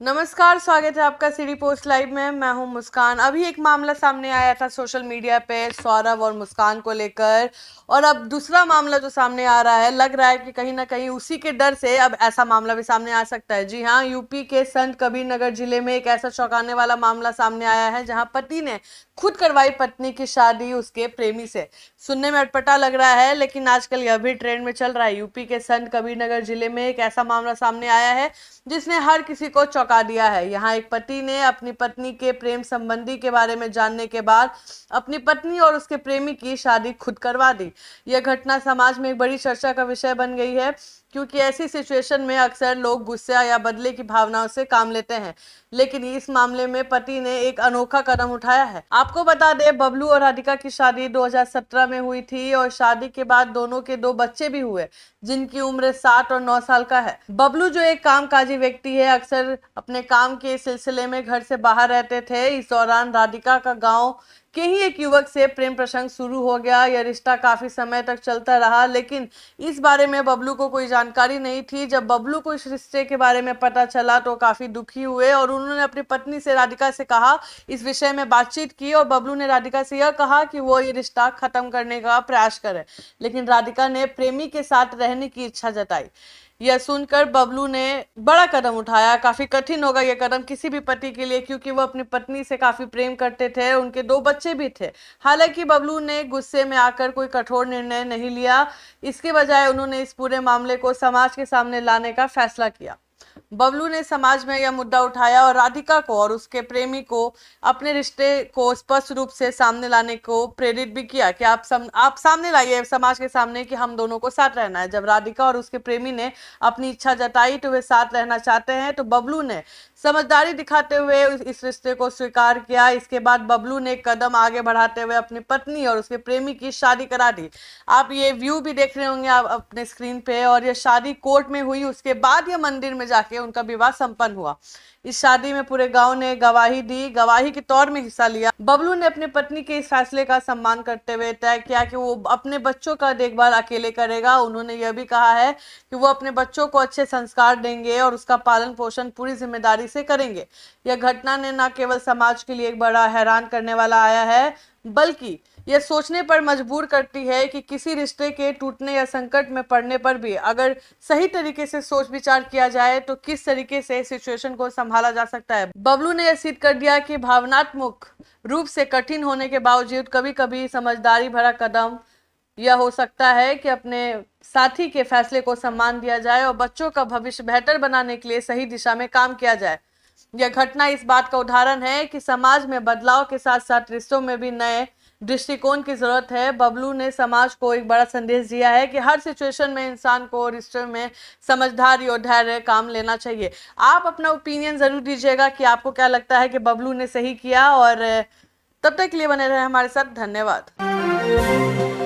नमस्कार, स्वागत है आपका सिटी पोस्ट लाइव में। मैं हूं मुस्कान। अभी एक मामला सामने आया था सोशल मीडिया पे सौरभ और मुस्कान को लेकर, और अब दूसरा मामला जो सामने आ रहा है, लग रहा है कि कहीं ना कहीं उसी के डर से अब ऐसा मामला भी सामने आ सकता है। जी हाँ, यूपी के संत कबीर नगर जिले में एक ऐसा चौंकाने वाला मामला सामने आया है जहां पति ने खुद करवाई पत्नी की शादी उसके प्रेमी से। सुनने में अटपटा लग रहा है, लेकिन आजकल यह भी ट्रेंड में चल रहा है। यूपी के संत कबीर नगर जिले में एक ऐसा मामला सामने आया है जिसने हर किसी को चौंका दिया है। यहाँ एक पति ने अपनी पत्नी के प्रेम संबंधी के बारे में जानने के बाद अपनी पत्नी और उसके प्रेमी की शादी खुद करवा दी। यह घटना समाज में एक बड़ी चर्चा का विषय बन गई है, क्योंकि ऐसी सिचुएशन में अक्सर लोग गुस्से या बदले की भावनाओं से काम लेते हैं, लेकिन इस मामले में पति ने एक अनोखा कदम उठाया है। आपको बता दें, बबलू और राधिका की शादी 2017 में हुई थी और शादी के बाद दोनों के 2 बच्चे भी हुए, जिनकी उम्र 7 और 9 साल का है। बबलू जो एक कामकाजी व्यक्ति है, अक्सर अपने काम के सिलसिले में घर से बाहर रहते थे। इस दौरान राधिका का गांव के ही एक युवक से प्रेम प्रसंग शुरू हो गया। यह रिश्ता काफी समय तक चलता रहा, लेकिन इस बारे में बबलू को कोई जानकारी नहीं थी। जब बबलू को इस रिश्ते के बारे में पता चला तो काफी दुखी हुए और उन्होंने अपनी पत्नी से राधिका से कहा, इस विषय में बातचीत की, और बबलू ने राधिका से यह कहा कि वो ये रिश्ता खत्म करने का प्रयास करे, लेकिन राधिका ने प्रेमी के साथ रहने की इच्छा जताई। यह सुनकर बबलू ने बड़ा कदम उठाया। काफी कठिन होगा यह कदम किसी भी पति के लिए, क्योंकि वो अपनी पत्नी से काफी प्रेम करते थे, उनके 2 बच्चे भी थे। हालांकि बबलू ने गुस्से में आकर कोई कठोर निर्णय नहीं लिया। इसके बजाय उन्होंने इस पूरे मामले को समाज के सामने लाने का फैसला किया। बबलू ने समाज में यह मुद्दा उठाया और राधिका को और उसके प्रेमी को अपने रिश्ते को स्पष्ट रूप से सामने लाने को प्रेरित भी किया कि आप सामने लाइए समाज के सामने कि हम दोनों को साथ रहना है। जब राधिका और उसके प्रेमी ने अपनी इच्छा जताई तो वे साथ रहना चाहते हैं, तो बबलू ने समझदारी दिखाते हुए इस रिश्ते को स्वीकार किया। इसके बाद बबलू ने एक कदम आगे बढ़ाते हुए अपनी पत्नी और उसके प्रेमी की शादी करा दी। आप ये व्यू भी देख रहे होंगे आप अपने स्क्रीन पे, और ये शादी कोर्ट में हुई। उसके बाद यह मंदिर में जाके उनका विवाह संपन्न हुआ। इस शादी में पूरे गांव ने गवाही दी, गवाही के तौर में हिस्सा लिया। बबलू ने अपने पत्नी के इस फैसले का सम्मान करते हुए तय किया कि वो अपने बच्चों का देखभाल अकेले करेगा। उन्होंने यह भी कहा है कि वो अपने बच्चों को अच्छे संस्कार देंगे और उसका पालन पोषण पूरी जिम्मेदारी से करेंगे। यह घटना ने न केवल समाज के लिए एक बड़ा हैरान करने वाला आया है, बल्कि यह सोचने पर मजबूर करती है कि किसी रिश्ते के टूटने या संकट में पड़ने पर भी अगर सही तरीके से सोच विचार किया जाए तो किस तरीके से सिचुएशन को संभाला जा सकता है। बबलू ने यह सिद्ध कर दिया कि भावनात्मक रूप से कठिन होने के बावजूद कभी कभी समझदारी भरा कदम यह हो सकता है कि अपने साथी के फैसले को सम्मान दिया जाए और बच्चों का भविष्य बेहतर बनाने के लिए सही दिशा में काम किया जाए। यह घटना इस बात का उदाहरण है कि समाज में बदलाव के साथ साथ रिश्तों में भी नए दृष्टिकोण की जरूरत है। बबलू ने समाज को एक बड़ा संदेश दिया है कि हर सिचुएशन में इंसान को रिश्ते में समझदारी और धैर्य काम लेना चाहिए। आप अपना ओपिनियन जरूर दीजिएगा कि आपको क्या लगता है कि बबलू ने सही किया, और तब तक के लिए बने रहे हमारे साथ। धन्यवाद।